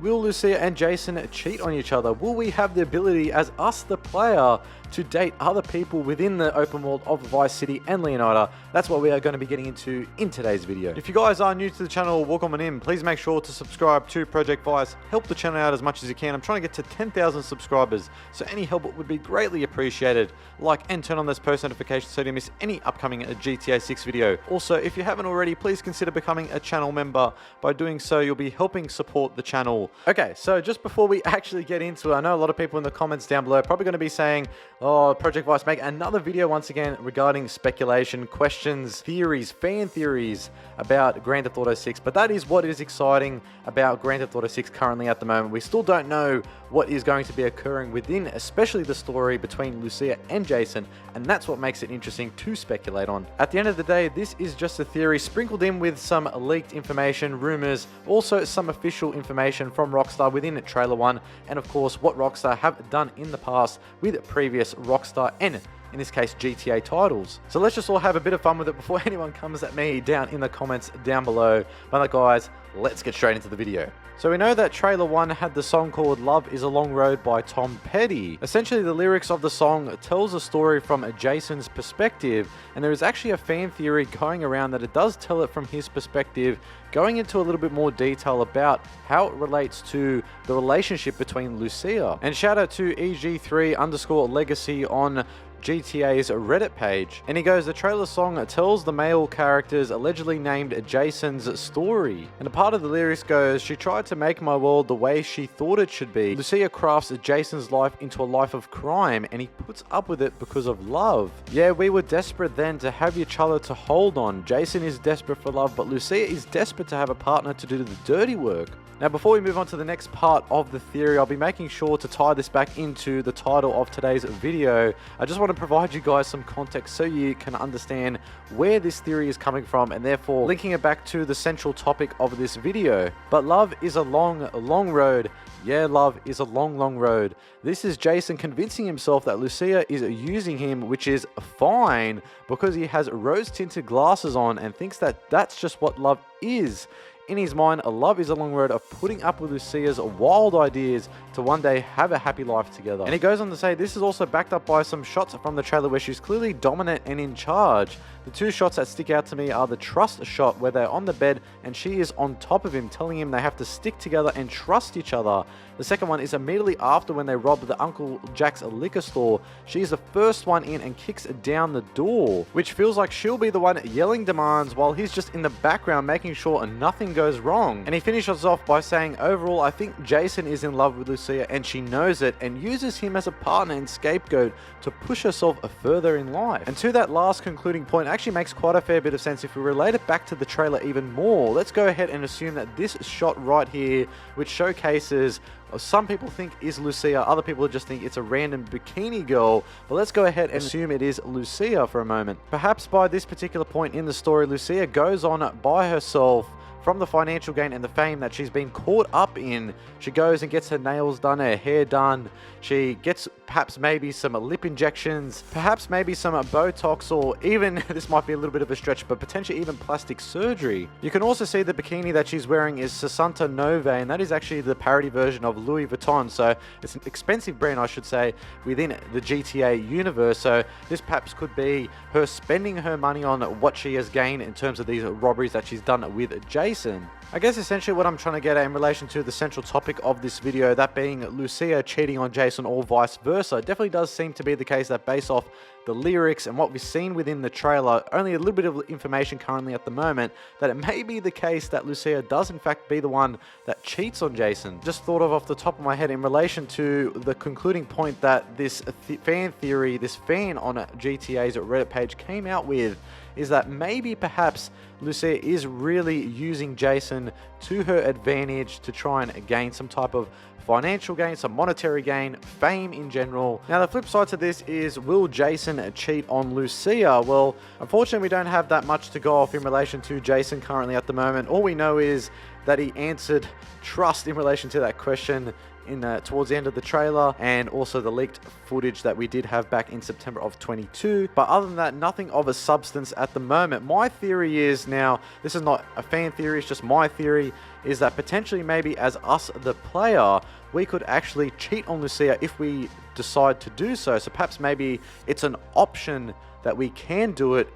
Will Lucia and Jason cheat on each other? Will we have the ability as us, the player, to date other people within the open world of Vice City and Leonida? That's what we are going to be getting into in today's video. If you guys are new to the channel, welcome on in. Please make sure to subscribe to Project Vice. Help the channel out as much as you can. I'm trying to get to 10,000 subscribers, so any help would be greatly appreciated. Like and turn on those post notifications so you don't miss any upcoming GTA 6 video. Also, if you haven't already, please consider becoming a channel member. By doing so, you'll be helping support the channel. Okay, so just before we actually get into it, I know a lot of people in the comments down below are probably going to be saying, oh, Project Vice, make another video once again regarding speculation, questions, theories, fan theories about Grand Theft Auto 6. But that is what is exciting about Grand Theft Auto 6 currently at the moment. We still don't know what is going to be occurring within, especially the story between Lucia and Jason, and that's what makes it interesting to speculate on. At the end of the day, this is just a theory sprinkled in with some leaked information, rumors, also some official information from Rockstar within Trailer 1, and of course what Rockstar have done in the past with previous Rockstar and in this case GTA titles. So let's just all have a bit of fun with it before anyone comes at me down in the comments down below. But guys, let's get straight into the video. So we know that Trailer 1 had the song called Love is a Long Road by Tom Petty. Essentially, the lyrics of the song tells a story from Jason's perspective, and there is actually a fan theory going around that it does tell it from his perspective, going into a little bit more detail about how it relates to the relationship between Lucia. And shout out to EG3_legacy on GTA's Reddit page, and he goes, the trailer song tells the male character's allegedly named Jason's story, and a part of the lyrics goes, she tried to make my world the way she thought it should be. Lucia crafts Jason's life into a life of crime, and he puts up with it because of love. Yeah, we were desperate then to have each other to hold on. Jason is desperate for love, but Lucia is desperate to have a partner to do the dirty work. Now, before we move on to the next part of the theory, I'll be making sure to tie this back into the title of today's video. I just want to provide you guys some context so you can understand where this theory is coming from, and therefore linking it back to the central topic of this video. But love is a long, long road. Yeah, love is a long, long road. This is Jason convincing himself that Lucia is using him, which is fine because he has rose-tinted glasses on and thinks that that's just what love is. In his mind, a love is a long road of putting up with Lucia's wild ideas to one day have a happy life together. And he goes on to say this is also backed up by some shots from the trailer where she's clearly dominant and in charge. The two shots that stick out to me are the trust shot where they're on the bed and she is on top of him, telling him they have to stick together and trust each other. The second one is immediately after when they rob the Uncle Jack's liquor store. She is the first one in and kicks down the door, which feels like she'll be the one yelling demands while he's just in the background making sure nothing goes wrong. And he finishes off by saying, overall, I think Jason is in love with Lucia and she knows it and uses him as a partner and scapegoat to push herself further in life. And to that last concluding point actually makes quite a fair bit of sense if we relate it back to the trailer even more. Let's go ahead and assume that this shot right here, which showcases some people think is Lucia, other people just think it's a random bikini girl, but let's go ahead and assume it is Lucia for a moment. Perhaps by this particular point in the story, Lucia goes on by herself from the financial gain and the fame that she's been caught up in. She goes and gets her nails done, her hair done. She gets perhaps maybe some lip injections, perhaps maybe some Botox, or even, this might be a little bit of a stretch, but potentially even plastic surgery. You can also see the bikini that she's wearing is Sessanta Nove, and that is actually the parody version of Louis Vuitton. So it's an expensive brand, I should say, within the GTA universe. So this perhaps could be her spending her money on what she has gained in terms of these robberies that she's done with Jason. I guess essentially what I'm trying to get at in relation to the central topic of this video, that being Lucia cheating on Jason or vice versa, it definitely does seem to be the case that based off the lyrics and what we've seen within the trailer, only a little bit of information currently at the moment, that it may be the case that Lucia does in fact be the one that cheats on Jason. Just thought of off the top of my head in relation to the concluding point that this fan theory, this fan on GTA's Reddit page came out with, is that maybe perhaps Lucia is really using Jason to her advantage to try and gain some type of financial gain, some monetary gain, fame in general. Now, the flip side to this is, will Jason cheat on Lucia? Well, unfortunately, we don't have that much to go off in relation to Jason currently at the moment. All we know is that he answered trust in relation to that question towards the end of the trailer, and also the leaked footage that we did have back in September of 22. But other than that, nothing of a substance at the moment. My theory is, now this is not a fan theory, it's just my theory, is that potentially maybe as us the player, we could actually cheat on Lucia if we decide to do so. So perhaps maybe it's an option that we can do it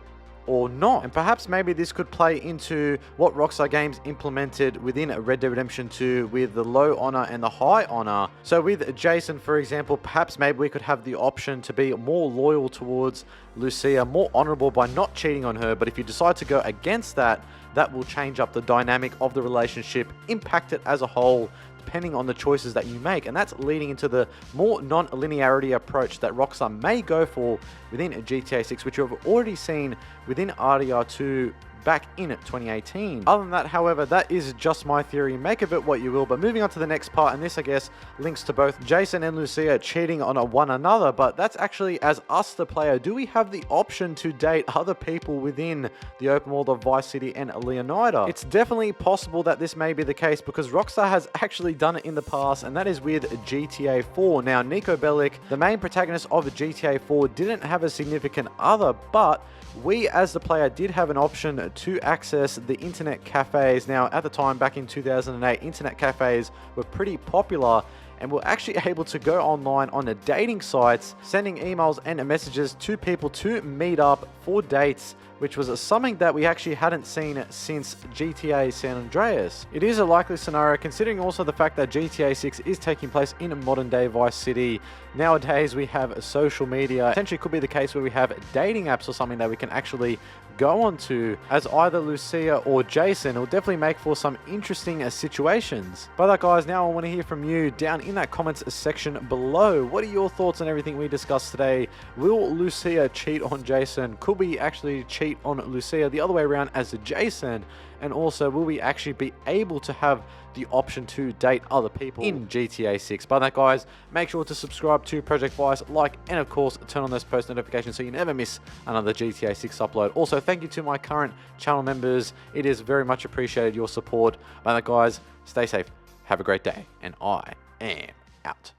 or not. And perhaps maybe this could play into what Rockstar Games implemented within Red Dead Redemption 2 with the low honor and the high honor. So with Jason, for example, perhaps maybe we could have the option to be more loyal towards Lucia, more honorable by not cheating on her. But if you decide to go against that, that will change up the dynamic of the relationship, impact it as a whole, depending on the choices that you make. And that's leading into the more non-linearity approach that Rockstar may go for within GTA 6, which you've already seen within RDR2 back in 2018. Other than that, however, that is just my theory. Make of it what you will. But moving on to the next part, and this, I guess, links to both Jason and Lucia cheating on one another, but that's actually as us, the player. Do we have the option to date other people within the open world of Vice City and Leonida? It's definitely possible that this may be the case, because Rockstar has actually done it in the past, and that is with GTA 4. Now, Niko Bellic, the main protagonist of GTA 4, didn't have a significant other, but we as the player did have an option to access the internet cafes. Now, at the time, back in 2008, internet cafes were pretty popular, and we're actually able to go online on the dating sites, sending emails and messages to people to meet up for dates, which was something that we actually hadn't seen since GTA San Andreas. It is a likely scenario, considering also the fact that GTA 6 is taking place in a modern day Vice City. Nowadays, we have social media. Potentially could be the case where we have dating apps or something that we can actually go on to as either Lucia or Jason. It will definitely make for some interesting situations. But that, guys, now I want to hear from you down in that comments section below. What are your thoughts on everything we discussed today? Will Lucia cheat on Jason? Could we actually cheat on Lucia the other way around as Jason? And also, will we actually be able to have the option to date other people in GTA 6? By that, guys, make sure to subscribe to Project Vice, like, and of course, turn on those post notifications so you never miss another GTA 6 upload. Also, thank you to my current channel members. It is very much appreciated, your support. By that, guys, stay safe, have a great day, and I am out.